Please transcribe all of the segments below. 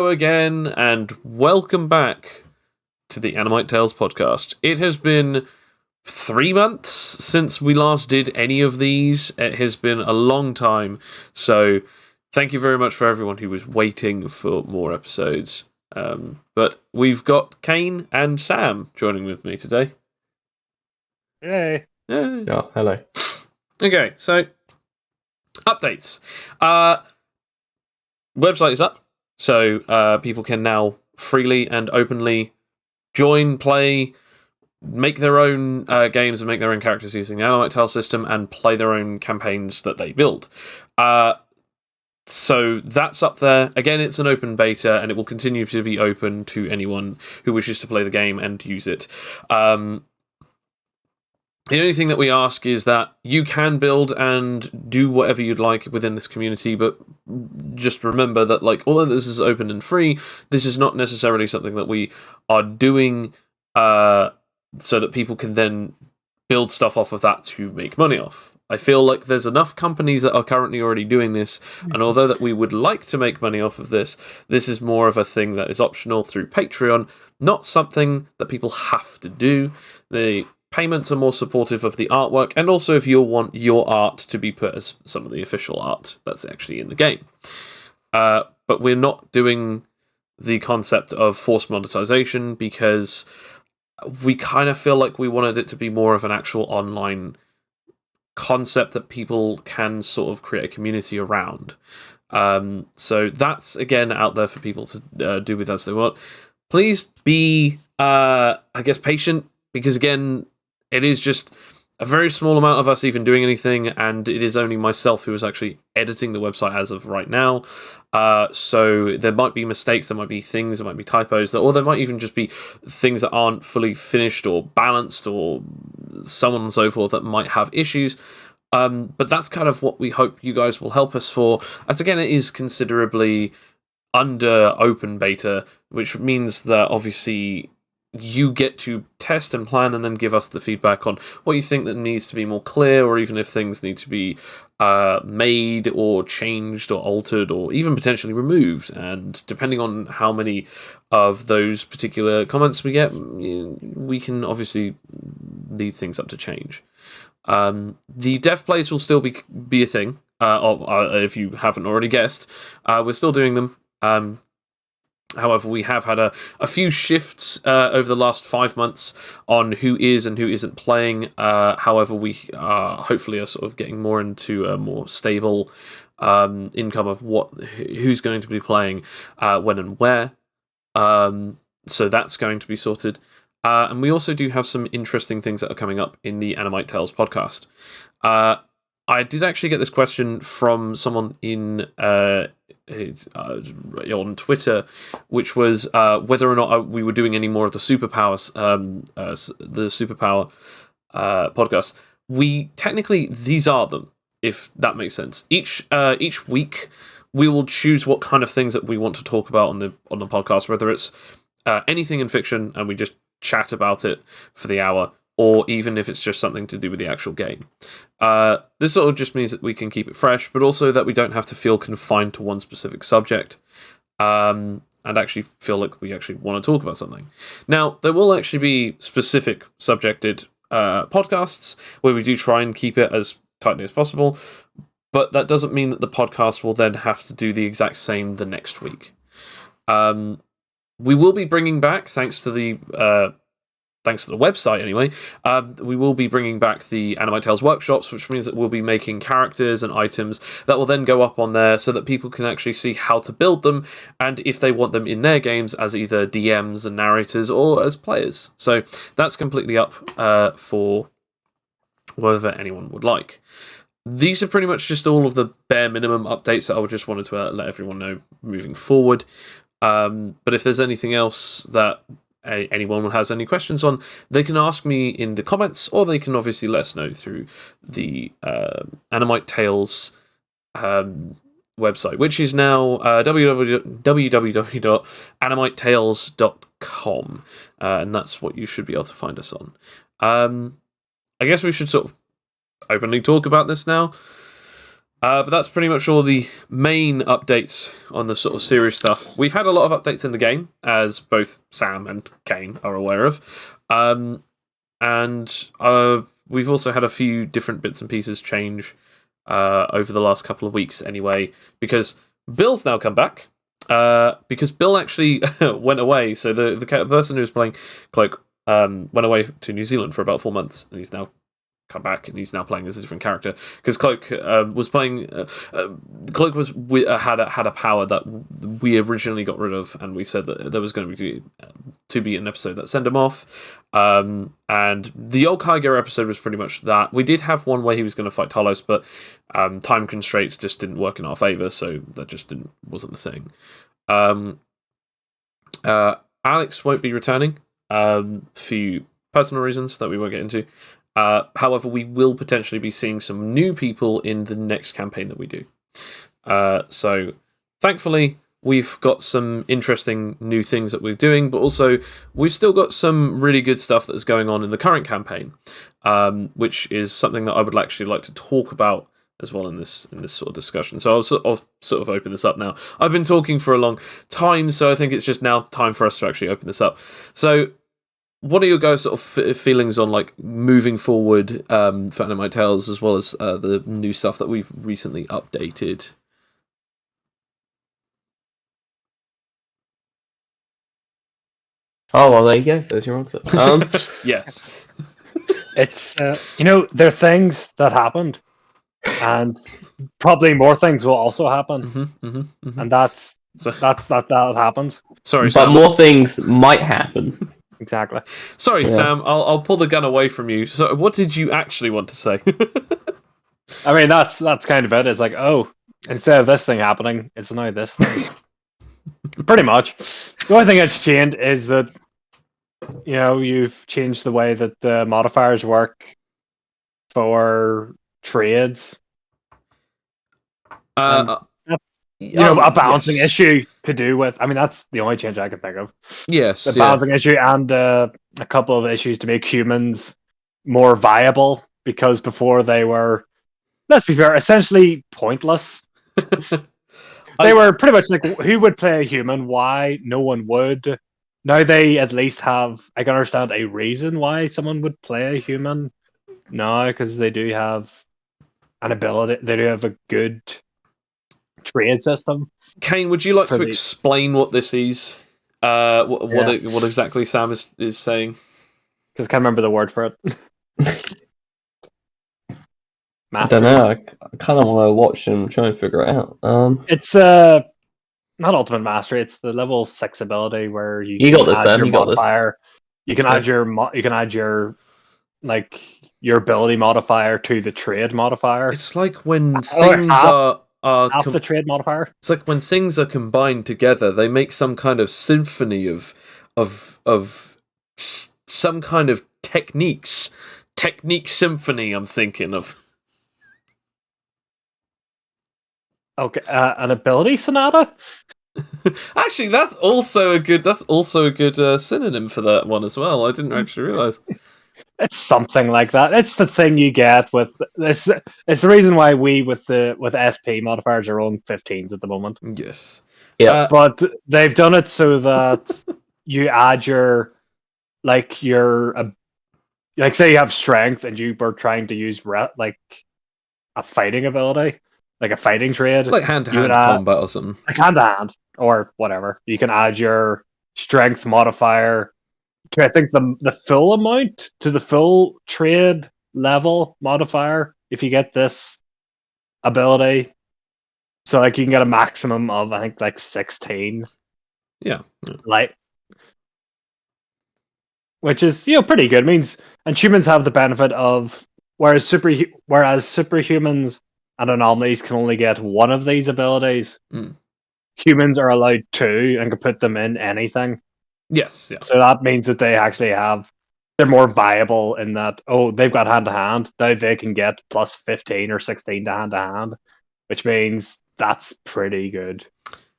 Again, and welcome back to the Animite Tales podcast. It has been 3 months since we last did any of these. It has been a long time, so thank you very much for everyone who was waiting for more episodes. But we've got Kane and Sam joining with me today. Yay! Yeah, hello. Okay, so updates. Website is up, so people can now freely and openly join, play, make their own games and make their own characters using the Animite Tale system and play their own campaigns that they build. So that's up there. Again, it's an open beta, and it will continue to be open to anyone who wishes to play the game and use it. The only thing that we ask is that you can build and do whatever you'd like within this community, but just remember that, like, although this is open and free, this is not necessarily something that we are doing so that people can then build stuff off of that to make money off. I feel like there's enough companies that are currently already doing this, and although that we would like to make money off of this, this is more of a thing that is optional through Patreon, not something that people have to do. The payments are more supportive of the artwork, and also if you want your art to be put as some of the official art that's actually in the game. But we're not doing the concept of forced monetization because we kind of feel like we wanted it to be more of an actual online concept that people can sort of create a community around. So that's, again, out there for people to do with as they want. Please be, I guess, patient, because, again, it is just a very small amount of us even doing anything, and it is only myself who is actually editing the website as of right now. So there might be mistakes, there might be things, there might be typos, or there might even just be things that aren't fully finished or balanced or so on and so forth that might have issues. But that's kind of what we hope you guys will help us for, as again, it is considerably under open beta, which means that obviously you get to test and plan and then give us the feedback on what you think that needs to be more clear, or even if things need to be made or changed or altered or even potentially removed. And depending on how many of those particular comments we get, we can obviously lead things up to change. The dev plays will still be a thing, if you haven't already guessed. We're still doing them. However, we have had a few shifts over the last 5 months on who is and who isn't playing. However, we hopefully are sort of getting more into a more stable income of who's going to be playing when and where. So that's going to be sorted. And we also do have some interesting things that are coming up in the Animite Tales podcast. I did actually get this question from someone on Twitter, which was whether or not we were doing any more of the superpowers, the superpower podcast. We technically, these are them, if that makes sense. Each week we will choose what kind of things that we want to talk about on the podcast, whether it's anything in fiction and we just chat about it for the hour, or even if it's just something to do with the actual game. This sort of just means that we can keep it fresh, but also that we don't have to feel confined to one specific subject, and actually feel like we actually want to talk about something. Now, there will actually be specific subjected podcasts where we do try and keep it as tightly as possible, but that doesn't mean that the podcast will then have to do the exact same the next week. We will be bringing back, thanks to the website anyway, we will be bringing back the Animite Tales workshops, which means that we'll be making characters and items that will then go up on there so that people can actually see how to build them, and if they want them in their games as either DMs and narrators or as players. So that's completely up for whatever anyone would like. These are pretty much just all of the bare minimum updates that I just wanted to let everyone know moving forward. But if there's anything else that anyone has any questions on, they can ask me in the comments, or they can obviously let us know through the Animite Tales website, which is now www.animitetales.com, and that's what you should be able to find us on. I guess we should sort of openly talk about this now. But that's pretty much all the main updates on the sort of serious stuff. We've had a lot of updates in the game, as both Sam and Kane are aware of. And we've also had a few different bits and pieces change over the last couple of weeks anyway, because Bill's now come back. Because Bill actually went away. So the person who was playing Cloak went away to New Zealand for about 4 months, and he's now come back, and he's now playing as a different character. Because Cloak was playing. Cloak had a power that we originally got rid of, and we said that there was going to be an episode that sent him off. And the old Kyger episode was pretty much that. We did have one where he was going to fight Talos, but time constraints just didn't work in our favor, so that just wasn't a thing. Alex won't be returning for few personal reasons that we won't get into. However, we will potentially be seeing some new people in the next campaign that we do. So, thankfully, we've got some interesting new things that we're doing, but also we've still got some really good stuff that's going on in the current campaign, which is something that I would actually like to talk about as well in this sort of discussion. So I'll sort of open this up now. I've been talking for a long time, so I think it's just now time for us to actually open this up. So, what are your guys' sort of feelings on like moving forward for Animite Tales, as well as the new stuff that we've recently updated? Oh, well, there you go. There's your answer. Yes. It's there are things that happened, and probably more things will also happen, and that happens. Sorry, but Sam. more things might happen. Exactly. Sorry, yeah. Sam. I'll pull the gun away from you. So, what did you actually want to say? I mean, that's kind of it. It's like, oh, instead of this thing happening, it's now this thing. Pretty much. The only thing that's changed is that you've changed the way that the modifiers work for trades. A balancing issue to do with. I mean, that's the only change I can think of. Yes, the balancing issue, and a couple of issues to make humans more viable, because before they were, let's be fair, essentially pointless. They were pretty much like, who would play a human? Why? No one would. Now they at least have, I can understand a reason why someone would play a human. No, because they do have an ability. They do have a good trade system. Kane, would you like to explain what this is? What exactly Sam is saying? Because I can't remember the word for it. I don't know. I kind of want to watch and try and figure it out. It's not Ultimate Mastery. It's the level 6 ability where you got this, Sam. You got modifier. You can add your your ability modifier to the trade modifier. It's like when things are half the trade modifier. It's like when things are combined together, they make some kind of symphony of some kind of technique symphony. I'm thinking of. Okay, an ability sonata. Actually, that's also a good synonym for that one as well. I didn't actually realize. It's something like that. It's the thing you get with this. It's the reason why we with SP modifiers are on 15s at the moment. Yes. Yeah. But they've done it so that you add your say you have strength and you were trying to use like a fighting ability, like a fighting trade, like hand-to-hand combat or something, like hand-to-hand or whatever. You can add your strength modifier to, I think, the full amount, to the full trade level modifier if you get this ability. So like you can get a maximum of, I think, like 16. Yeah. Like, which is pretty good. It means, and humans have the benefit of, whereas superhumans and anomalies can only get one of these abilities. Humans are allowed two and can put them in anything. Yes, yeah. So that means that they actually they're more viable in that, they've got hand-to-hand, now they can get plus 15 or 16 to hand-to-hand, which means that's pretty good.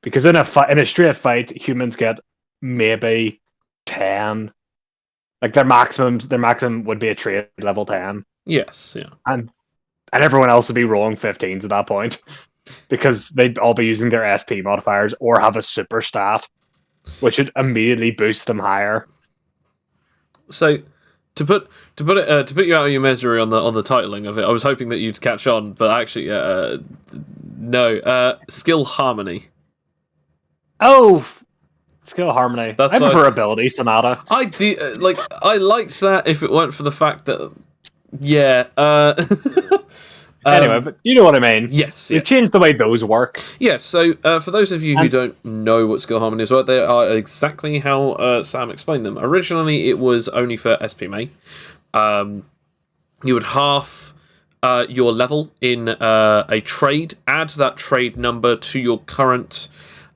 Because in a straight fight, humans get maybe 10. Like their maximum would be a trade level 10. Yes, yeah. And And everyone else would be rolling 15s at that point. Because they'd all be using their SP modifiers or have a super stat, which would immediately boost them higher. So, to put you out of your misery on the titling of it, I was hoping that you'd catch on, but actually, no. Skill harmony. Oh, skill harmony. That's I what I prefer was- ability sonata. I do I liked that if it weren't for the fact that, yeah. Anyway, but you know what I mean. Yes. We've changed the way those work. Yes, so for those of you who don't know what skill harmonies were, they are exactly how Sam explained them. Originally, it was only for SP main. You would half your level in a trade, add that trade number to your current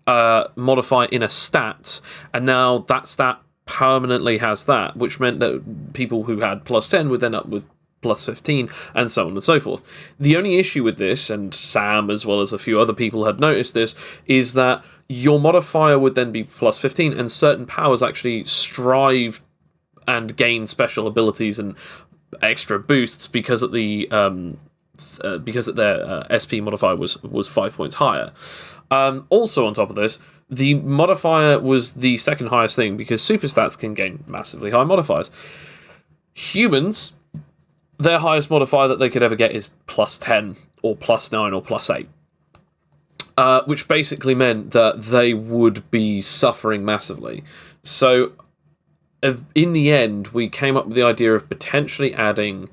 modifier in a stat, and now that stat permanently has that, which meant that people who had plus 10 would end up with plus 15, and so on and so forth. The only issue with this, and Sam as well as a few other people had noticed this, is that your modifier would then be plus 15, and certain powers actually strive and gain special abilities and extra boosts because of the because their SP modifier was 5 points higher. Also on top of this, the modifier was the second highest thing because super stats can gain massively high modifiers. Humans, their highest modifier that they could ever get is plus 10 or plus 9 or plus 8. Which basically meant that they would be suffering massively. So, in the end, we came up with the idea of potentially adding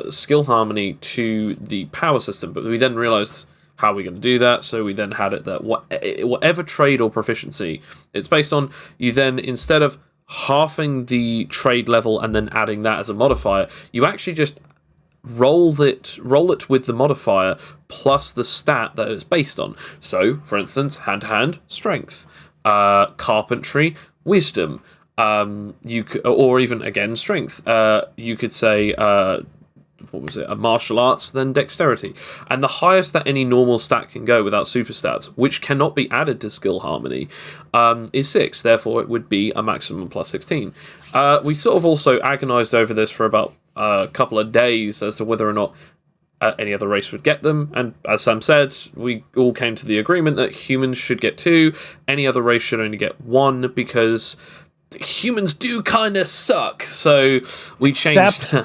skill harmony to the power system, but we then realised how we're going to do that, so we then had it that whatever trade or proficiency it's based on, you then, instead of halving the trade level and then adding that as a modifier, you actually just roll it with the modifier plus the stat that it's based on. So, for instance, hand-to-hand, strength, carpentry, wisdom, you could, or even again strength. You could say what was it? A martial arts, then dexterity, and the highest that any normal stat can go without super stats, which cannot be added to skill harmony, is 6. Therefore, it would be a maximum plus 16. We sort of also agonized over this for about a couple of days as to whether or not any other race would get them, and as Sam said, we all came to the agreement that humans should get 2, any other race should only get 1, because humans do kind of suck, so we changed...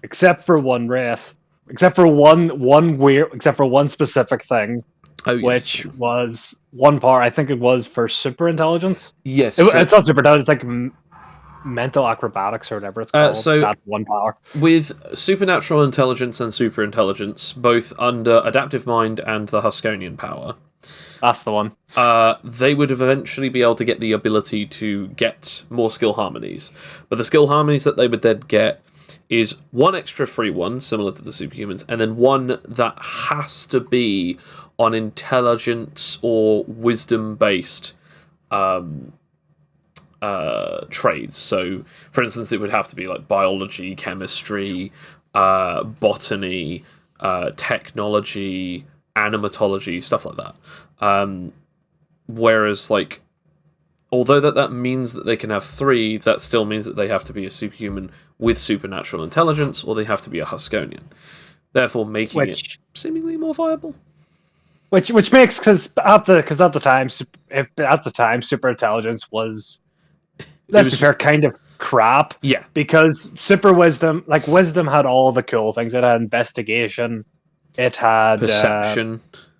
Except for one race. Except for one specific thing. Oh, yes. Which was one power, I think it was for super intelligence. Yes. It's not super intelligence, it's like mental acrobatics or whatever it's called. So that one power. With supernatural intelligence and super intelligence, both under adaptive mind and the Huskonian power, that's the one. They would eventually be able to get the ability to get more skill harmonies. But the skill harmonies that they would then get is one extra free one, similar to the superhumans, and then one that has to be on intelligence or wisdom-based trades. So, for instance, it would have to be like biology, chemistry, botany, technology, animatology, stuff like that. Whereas, like, although that means that they can have 3, that still means that they have to be a superhuman with supernatural intelligence, or they have to be a Huskonian. Therefore, making it seemingly more viable. Which makes, because at the time super intelligence was, let's be fair, kind of crap. Yeah. Because super wisdom, like wisdom had all the cool things. It had investigation, it had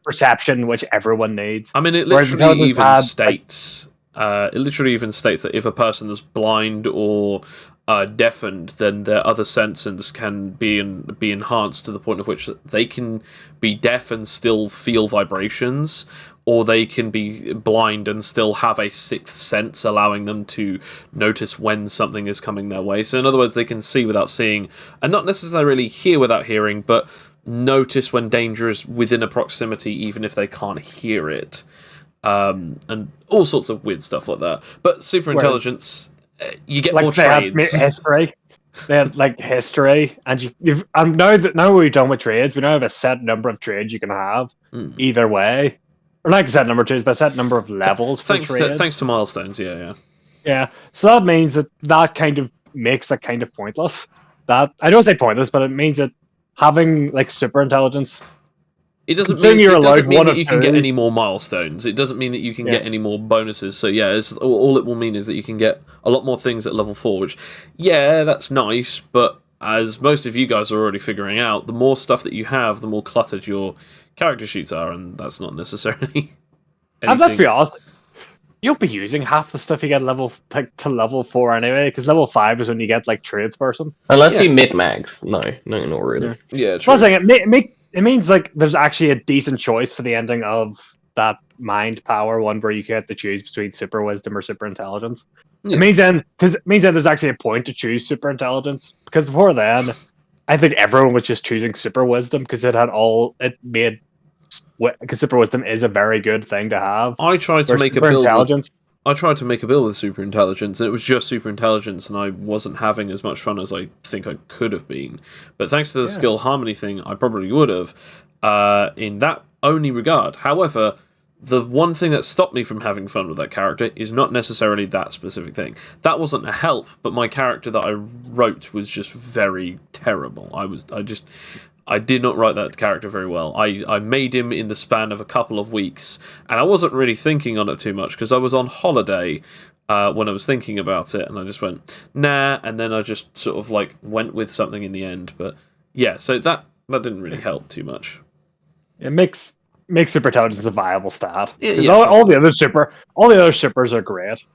perception, which everyone needs. I mean, it literally even states. It literally even states that if a person is blind or deafened, then their other senses can be enhanced to the point of which they can be deaf and still feel vibrations, or they can be blind and still have a 6th sense, allowing them to notice when something is coming their way. So in other words, they can see without seeing, and not necessarily hear without hearing, but notice when danger is within a proximity, even if they can't hear it. And all sorts of weird stuff like that. But super intelligence, you get more trades. They had like history, and now we're done with trades. We now have a set number of trades you can have either way, or like a set number of trades, but a set number of levels for trades. Thanks to milestones, yeah. So that means that kind of makes that kind of pointless. That I don't say pointless, but it means that having like super intelligence. It doesn't Considering mean you're it doesn't allowed mean one that of you can get two. any more milestones. It doesn't mean that you can Yeah. get any more bonuses. So yeah, all it will mean is that you can get a lot more things at level 4. Which, yeah, that's nice. But as most of you guys are already figuring out, the more stuff that you have, the more cluttered your character sheets are, and that's not necessarily And let's be anything. honest, you'll be using half the stuff you get to level 4 anyway, because level 5 is when you get like tradesperson. Unless Yeah. you mid-max. No, not really. Yeah. Yeah, true. Plus, like, it means like there's actually a decent choice for the ending of that mind power one where you get to choose between super wisdom or super intelligence. Yeah. It means then there's actually a point to choose super intelligence, because before then, I think everyone was just choosing super wisdom because because super wisdom is a very good thing to have. I tried to Where make a super build with intelligence, super intelligence, and it was just super intelligence, and I wasn't having as much fun as I think I could have been. But thanks to the skill harmony thing, I probably would have, in that only regard. However, the one thing that stopped me from having fun with that character is not necessarily that specific thing. That wasn't a help, but my character that I wrote was just very terrible. I did not write that character very well. I made him in the span of a couple of weeks, and I wasn't really thinking on it too much because I was on holiday when I was thinking about it, and I just went, nah, and then I just sort of like went with something in the end. But yeah, so that didn't really help too much. it makes super intelligence a viable stat. Yeah, Because yes, all the other supers are great.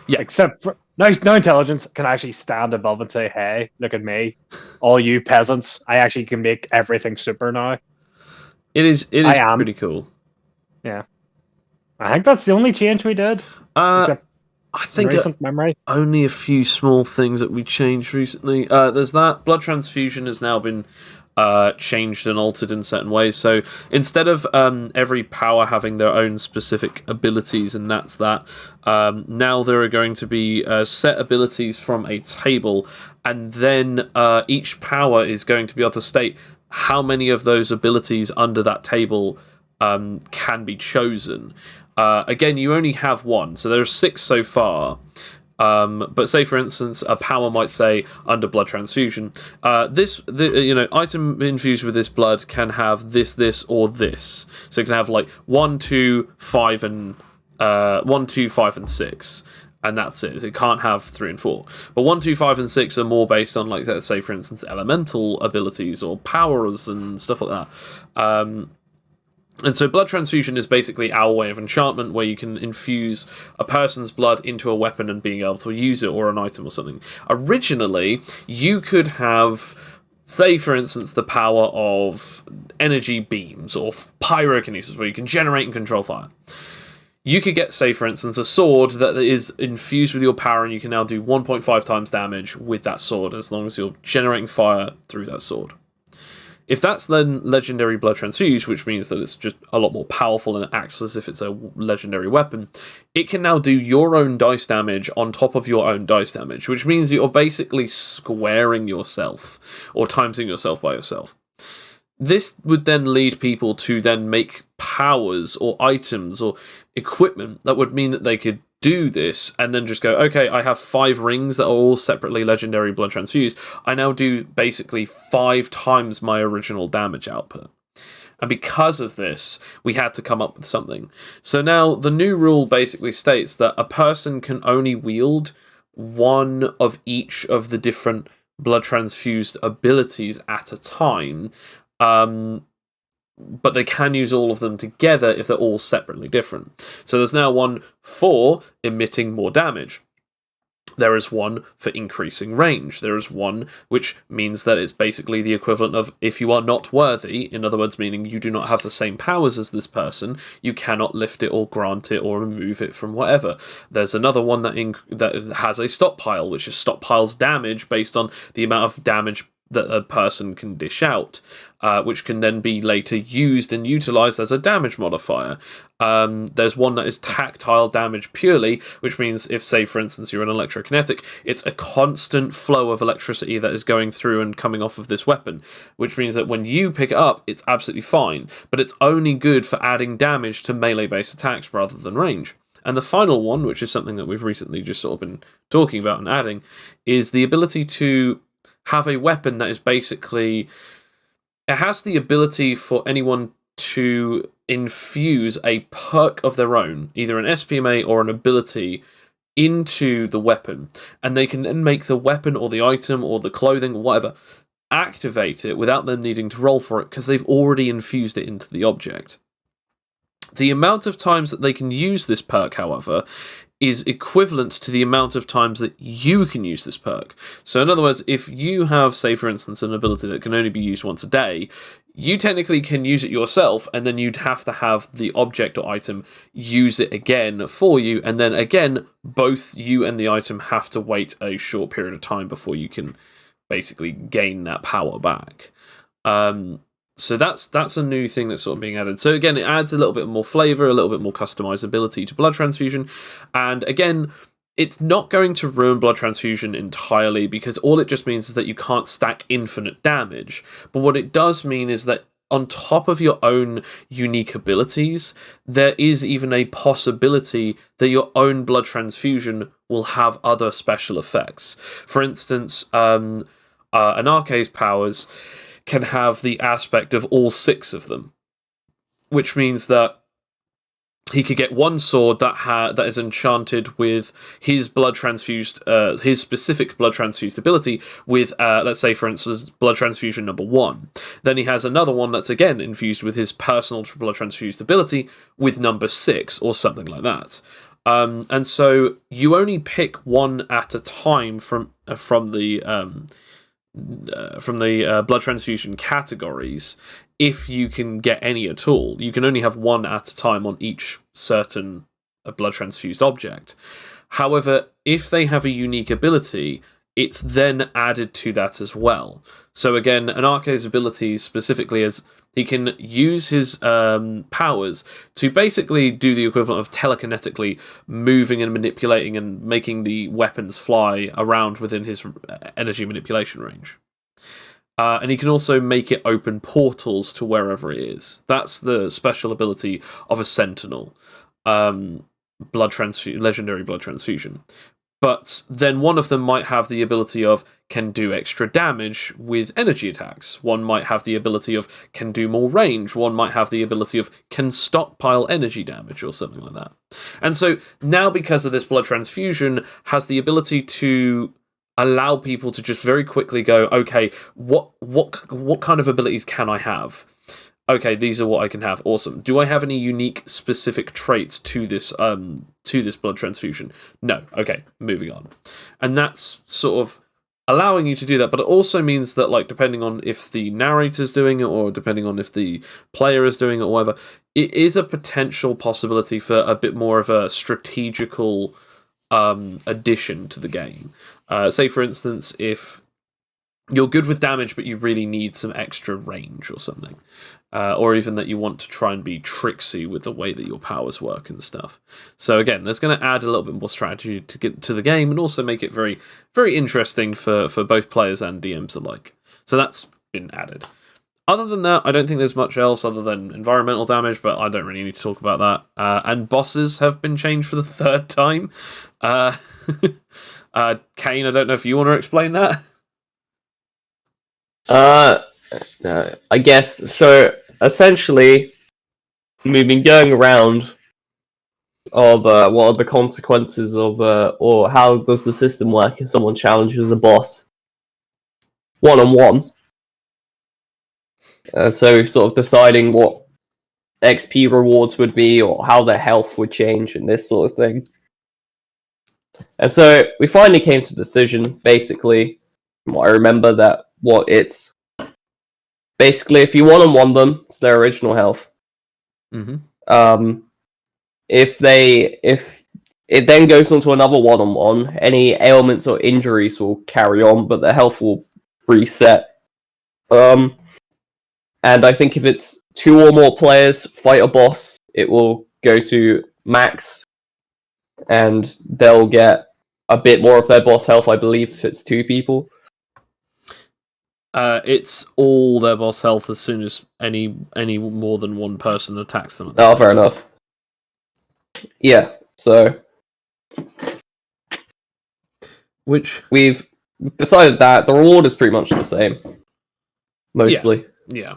Yeah. Except for now intelligence can actually stand above and say, "Hey, look at me, all you peasants! I actually can make everything super now." It is I am. pretty cool. Yeah, I think that's the only change we did. Except I think recent memory. only a few small things that we changed recently. There's that blood transfusion has now been changed and altered in certain ways. So instead of every power having their own specific abilities, and that's that, now there are going to be set abilities from a table, and then each power is going to be able to state how many of those abilities under that table can be chosen. Again, you only have one, so there are 6 so far. But say, for instance, a power might say under blood transfusion, item infused with this blood can have this, or this. So it can have like 1, 2, 5, and 1, 2, 5, and 6. And that's it. It can't have 3 and 4. But 1, 2, 5, and 6 are more based on, like, let's say, for instance, elemental abilities or powers and stuff like that. And so blood transfusion is basically our way of enchantment, where you can infuse a person's blood into a weapon and being able to use it, or an item or something. Originally, you could have, say, for instance, the power of energy beams or pyrokinesis, where you can generate and control fire. You could get, say, for instance, a sword that is infused with your power, and you can now do 1.5 times damage with that sword, as long as you're generating fire through that sword. If that's then legendary blood transfused, which means that it's just a lot more powerful and it acts as if it's a legendary weapon, it can now do your own dice damage on top of your own dice damage, which means you're basically squaring yourself, or timesing yourself by yourself. This would then lead people to then make powers or items or equipment that would mean that they could do this and then just go, okay, I have 5 rings that are all separately legendary blood transfused. I now do basically 5 times my original damage output. And because of this, we had to come up with something. So now the new rule basically states that a person can only wield one of each of the different blood transfused abilities at a time. But they can use all of them together if they're all separately different. So there's now one for emitting more damage. There is one for increasing range. There is one which means that it's basically the equivalent of if you are not worthy, in other words, meaning you do not have the same powers as this person, you cannot lift it or grant it or remove it from whatever. There's another one that has a stockpile, which is stockpiles damage based on the amount of damage that a person can dish out, which can then be later used and utilized as a damage modifier. There's one that is tactile damage purely, which means if, say, for instance, you're an electrokinetic, it's a constant flow of electricity that is going through and coming off of this weapon, which means that when you pick it up, it's absolutely fine, but it's only good for adding damage to melee-based attacks rather than range. And the final one, which is something that we've recently just sort of been talking about and adding, is the ability to have a weapon that is basically it has the ability for anyone to infuse a perk of their own, either an SPMA or an ability, into the weapon, and they can then make the weapon or the item or the clothing, whatever, activate it without them needing to roll for it because they've already infused it into the object. The amount of times that they can use this perk, however, is equivalent to the amount of times that you can use this perk. So in other words, if you have, say for instance, an ability that can only be used once a day, you technically can use it yourself, and then you'd have to have the object or item use it again for you, and then again, both you and the item have to wait a short period of time before you can basically gain that power back. So that's a new thing that's sort of being added. So again, it adds a little bit more flavor, a little bit more customizability to blood transfusion, and again, it's not going to ruin blood transfusion entirely, because all it just means is that you can't stack infinite damage. But what it does mean is that on top of your own unique abilities, there is even a possibility that your own blood transfusion will have other special effects. For instance, an Arcade's powers can have the aspect of all 6 of them, which means that he could get one sword that is enchanted with his blood transfused, his specific blood transfused ability with, let's say, for instance, blood transfusion number 1. Then he has another one that's again infused with his personal blood transfused ability with number 6 or something like that. And so you only pick one at a time from the blood transfusion categories, if you can get any at all. You can only have one at a time on each certain blood transfused object. However, if they have a unique ability, it's then added to that as well. So again, an Arcade's ability specifically is he can use his powers to basically do the equivalent of telekinetically moving and manipulating and making the weapons fly around within his energy manipulation range. And he can also make it open portals to wherever it is. That's the special ability of a Sentinel, legendary blood transfusion. But then one of them might have the ability of can do extra damage with energy attacks. One might have the ability of can do more range. One might have the ability of can stockpile energy damage or something like that. And so now, because of this, blood transfusion has the ability to allow people to just very quickly go, okay, what kind of abilities can I have? Okay, these are what I can have. Awesome. Do I have any unique specific traits to this blood transfusion? No. Okay, moving on. And that's sort of allowing you to do that, but it also means that, like, depending on if the narrator's doing it or depending on if the player is doing it or whatever, it is a potential possibility for a bit more of a strategical addition to the game. Say, for instance, if you're good with damage, but you really need some extra range or something. Or even that you want to try and be tricksy with the way that your powers work and stuff. So again, that's going to add a little bit more strategy to get to the game and also make it very, very interesting for both players and DMs alike. So that's been added. Other than that, I don't think there's much else other than environmental damage, but I don't really need to talk about that. And bosses have been changed for the 3rd time. Kane, I don't know if you want to explain that. I guess so. Essentially, we've been going around of what are the consequences of, or how does the system work if someone challenges a boss one-on-one. So we're sort of deciding what XP rewards would be, or how their health would change, and this sort of thing. And so we finally came to the decision, basically, from what I remember, that it's basically, if you one-on-one them, it's their original health. Mm-hmm. If it then goes on to another one-on-one, any ailments or injuries will carry on, but their health will reset. And I think if it's 2 or more players fight a boss, it will go to max, and they'll get a bit more of their boss health, I believe, if it's 2 people. It's all their boss health as soon as any more than one person attacks them. Oh, fair enough. Yeah, so which we've decided that the reward is pretty much the same, mostly. Yeah.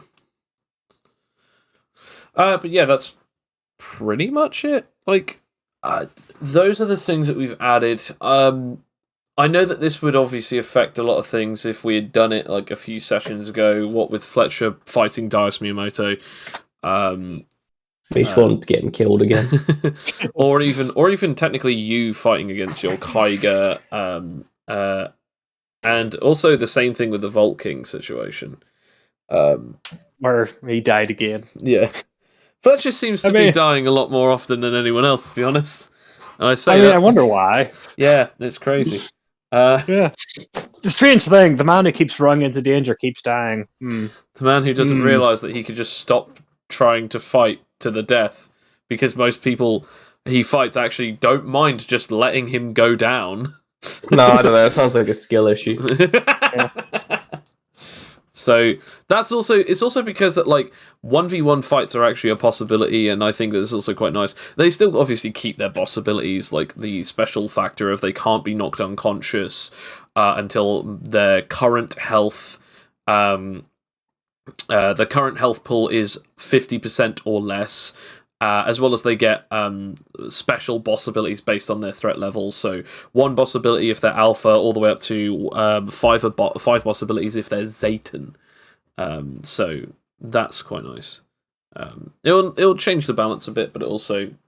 But yeah, that's pretty much it. Like, those are the things that we've added. I know that this would obviously affect a lot of things if we had done it like a few sessions ago. What with Fletcher fighting Daius Miyamoto, We just wanted to get him killed again. or even technically you fighting against your Kaiga, and also the same thing with the Vault King situation. Where he died again. Yeah, Fletcher seems to be dying a lot more often than anyone else, to be honest. And I wonder why. Yeah, it's crazy. Yeah, the strange thing: the man who keeps running into danger keeps dying. The man who doesn't realize that he could just stop trying to fight to the death, because most people he fights actually don't mind just letting him go down. No, I don't know. It sounds like a skill issue. Yeah. So it's also because that like 1v1 fights are actually a possibility, and I think that it's also quite nice. They still obviously keep their boss abilities, like the special factor of they can't be knocked unconscious until their current health the current health pool is 50% or less, as well as they get special boss abilities based on their threat levels. So one boss ability if they're alpha, all the way up to five boss abilities if they're Zayton. So that's quite nice. It'll change the balance a bit, but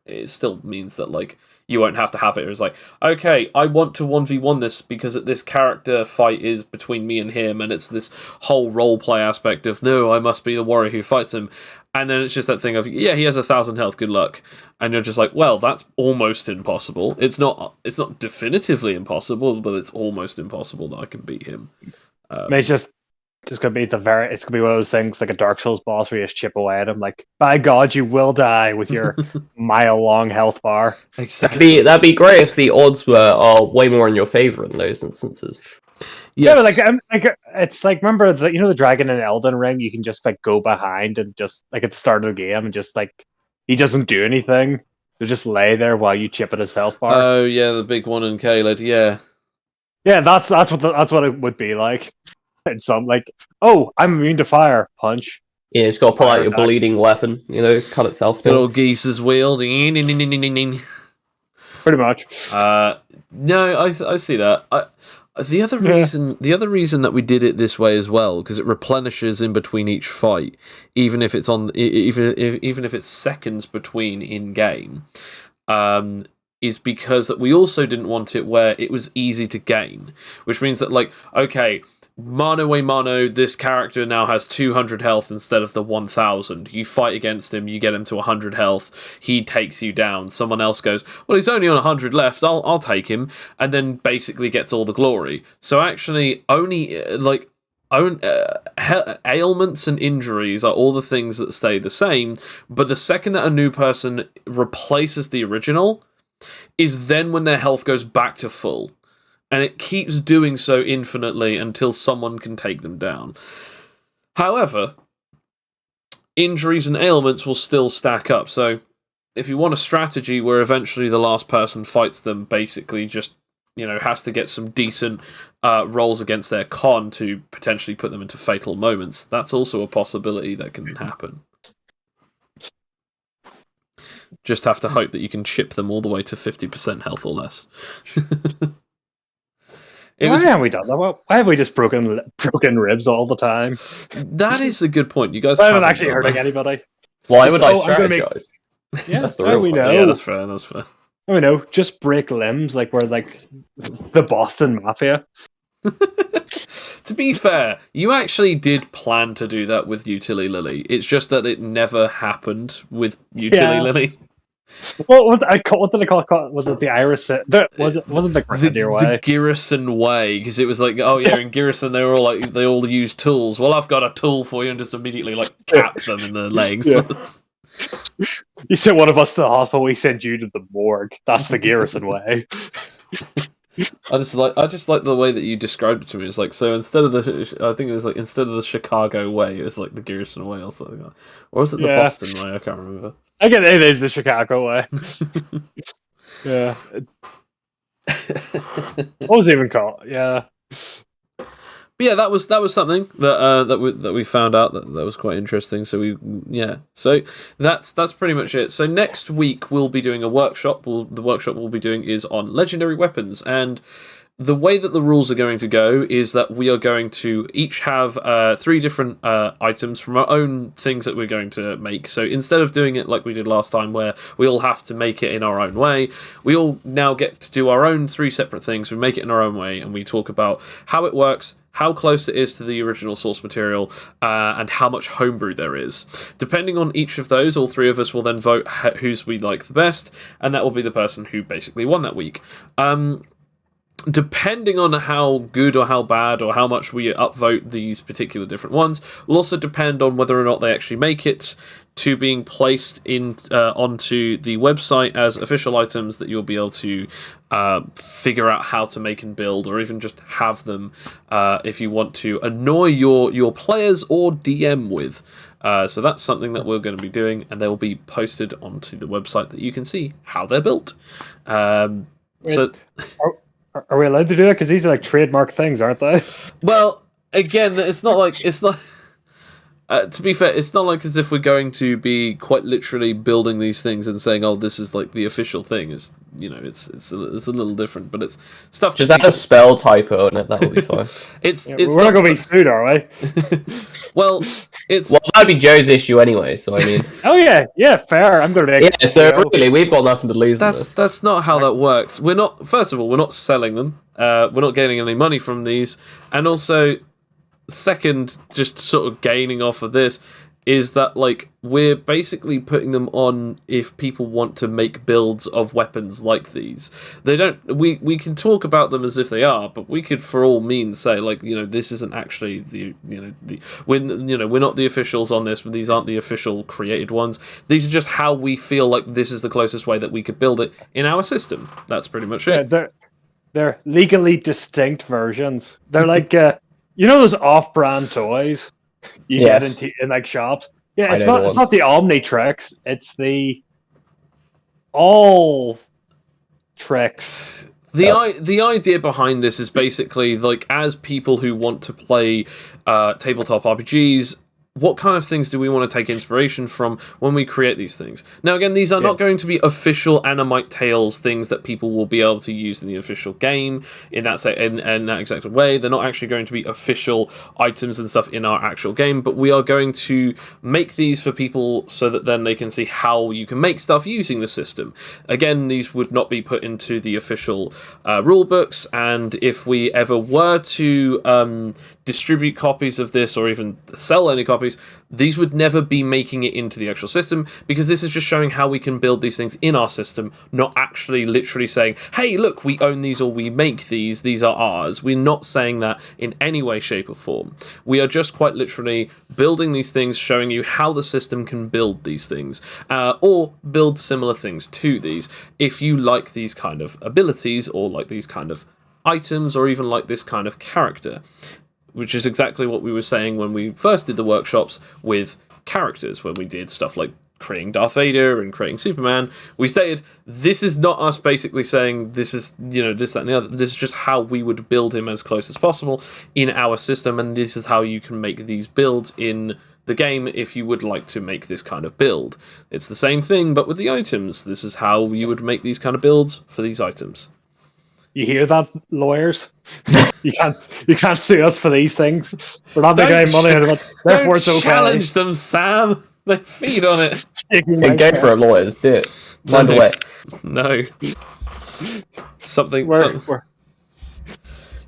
it still means that like you won't have to have it as like, okay, I want to 1v1 this because this character fight is between me and him, and it's this whole roleplay aspect of no, I must be the warrior who fights him, and then it's just that thing of yeah, he has 1,000 health, good luck, and you're just like, well, that's almost impossible. It's not definitively impossible, but it's almost impossible that I can beat him. It's just gonna be it's gonna be one of those things like a Dark Souls boss where you just chip away at him, like, by God, you will die with your mile-long health bar. Exactly. That'd be great if the odds are way more in your favor in those instances. Yes. Yeah, like it's like, remember the dragon in Elden Ring? You can just like go behind and just like at the start of the game and just like he doesn't do anything. So just lay there while you chip at his health bar. Oh yeah, the big one in Caelid, yeah. Yeah, that's what it would be like. And some like, oh, I'm immune to fire. Punch. Yeah, it's got to pull out your bleeding weapon. Cut itself down. Little geese's wheel. Pretty much. No, I see that. The other reason that we did it this way as well, because it replenishes in between each fight, even if it's even if it's seconds between in game, is because that we also didn't want it where it was easy to gain, which means that like, okay, mano a mano, this character now has 200 health instead of the 1,000. You fight against him, you get him to 100 health, he takes you down. Someone else goes, well, he's only on 100 left, I'll take him, and then basically gets all the glory. So actually, only ailments and injuries are all the things that stay the same, but the second that a new person replaces the original is then when their health goes back to full. And it keeps doing so infinitely until someone can take them down. However, injuries and ailments will still stack up. So if you want a strategy where eventually the last person fights them basically just, has to get some decent rolls against their con to potentially put them into fatal moments, that's also a possibility that can happen. Just have to hope that you can chip them all the way to 50% health or less. Why haven't we done that? Why have we just broken ribs all the time? That is a good point. You guys haven't actually hurting anybody. Why would I strategize? Yeah, that's the real we point. know. Yeah, that's fair. We know. Just break limbs like we're like the Boston Mafia. To be fair, you actually did plan to do that with Utili Lily. It's just that it never happened with Utili Lily. What did I call? Was it the Iris? Wasn't the Grenadier way? The Garrison way, because it was like, oh yeah, in Garrison they all use tools. Well, I've got a tool for you, and just immediately like cap them in the legs. Yeah. You sent one of us to the hospital. We sent you to the morgue. That's the Garrison way. I just like the way that you described it to me. It's like, so instead of the Chicago way, it was like the Garrison way or something. Or was it the Boston way? I can't remember. I get it is the Chicago way. Yeah. What was it even called? Yeah. But yeah, that was something that we found out that was quite interesting. So so that's pretty much it. So next week we'll be doing a workshop. The workshop we'll be doing is on legendary weapons, and the way that the rules are going to go is that we are going to each have 3 different items from our own things that we're going to make. So instead of doing it like we did last time, where we all have to make it in our own way, we all now get to do our own 3 separate things. We make it in our own way, and we talk about how it works, how close it is to the original source material, and how much homebrew there is. Depending on each of those, all 3 of us will then vote whose we like the best, and that will be the person who basically won that week. Depending on how good or how bad or how much we upvote these particular different ones will also depend on whether or not they actually make it to being placed in onto the website as official items that you'll be able to figure out how to make and build, or even just have them if you want to annoy your players or DM with. So that's something that we're going to be doing, and they will be posted onto the website that you can see how they're built. So. Are we allowed to do that? Because these are like trademark things, aren't they? Well, again, it's not. To be fair, it's not like as if we're going to be quite literally building these things and saying, "Oh, this is like the official thing." It's it's a little different, but it's stuff. Just add a spell typo in it. That will be fine. We're not going to be sued, are we? Well, that'd be Joe's issue anyway. So I mean, oh yeah, fair. I'm going to be. So really, we've got nothing to lose. That's not how that works. We're not. First of all, we're not selling them. We're not getting any money from these, and also, second, just sort of gaining off of this is that like we're basically putting them on if people want to make builds of weapons like these. They don't. We can talk about them as if they are, but we could for all means say like this isn't actually we're not the officials on this. These aren't the official created ones. These are just how we feel like this is the closest way that we could build it in our system. That's pretty much it. Yeah, they're legally distinct versions. They're like those off-brand toys you get in like shops. Yeah, it's not the Omnitrix. It's the all tricks. The idea behind this is basically like, as people who want to play tabletop RPGs, what kind of things do we want to take inspiration from when we create these things? Now, again, these are not going to be official Animite Tales things that people will be able to use in the official game in that exact way. They're not actually going to be official items and stuff in our actual game, but we are going to make these for people so that then they can see how you can make stuff using the system. Again, these would not be put into the official rule books, and if we ever were to distribute copies of this or even sell any copies, these would never be making it into the actual system, because this is just showing how we can build these things in our system, not actually literally saying, hey, look, we own these or we make these are ours. We're not saying that in any way, shape or form. We are just quite literally building these things, showing you how the system can build these things, or build similar things to these if you like these kind of abilities or like these kind of items or even like this kind of character. Which is exactly what we were saying when we first did the workshops with characters, when we did stuff like creating Darth Vader and creating Superman. We stated, this is not us basically saying this is, this, that, and the other. This is just how we would build him as close as possible in our system, and this is how you can make these builds in the game if you would like to make this kind of build. It's the same thing, but with the items. This is how you would make these kind of builds for these items. You hear that, lawyers? You can't sue us for these things. We're not making any money out of it. Therefore, it's okay. Challenge them, Sam. They feed on it. Go for it, lawyers. Do it. Find a way. No. Something.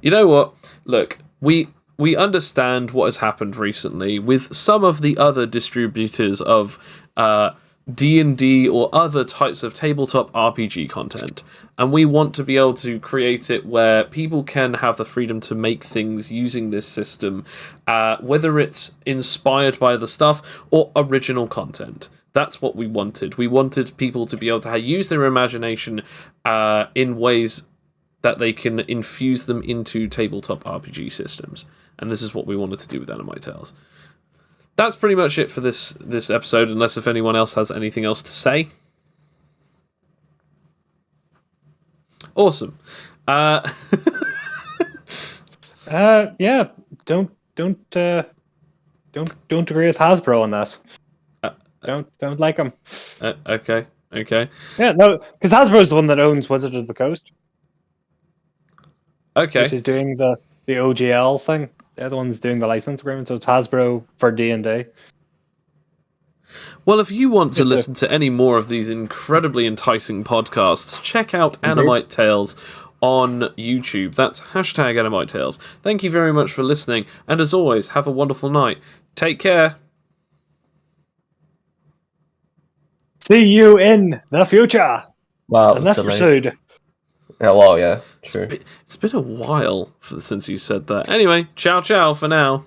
You know what? Look, we understand what has happened recently with some of the other distributors of D&D or other types of tabletop RPG content, and we want to be able to create it where people can have the freedom to make things using this system, whether it's inspired by the stuff or original content. That's what we wanted. We wanted people to be able to use their imagination in ways that they can infuse them into tabletop RPG systems, and this is what we wanted to do with Animite Tales. That's pretty much it for this episode, unless if anyone else has anything else to say. Awesome. Yeah, don't agree with Hasbro on that. Uh, Don't like them. Okay. Yeah, no, because Hasbro's the one that owns Wizard of the Coast, Okay. which is doing the OGL thing. They're the ones doing the license agreement, so it's Hasbro for D&D. Well, if you want to It's a- listen to any more of these incredibly enticing podcasts, check out Indeed. Animite Tales on YouTube. That's hashtag Animite Tales. Thank you very much for listening, and as always, have a wonderful night. Take care. See you in the future. Wow, it was Unless delayed. pursued. Yeah, well, yeah, true. It's been a while since you said that. Anyway, ciao for now.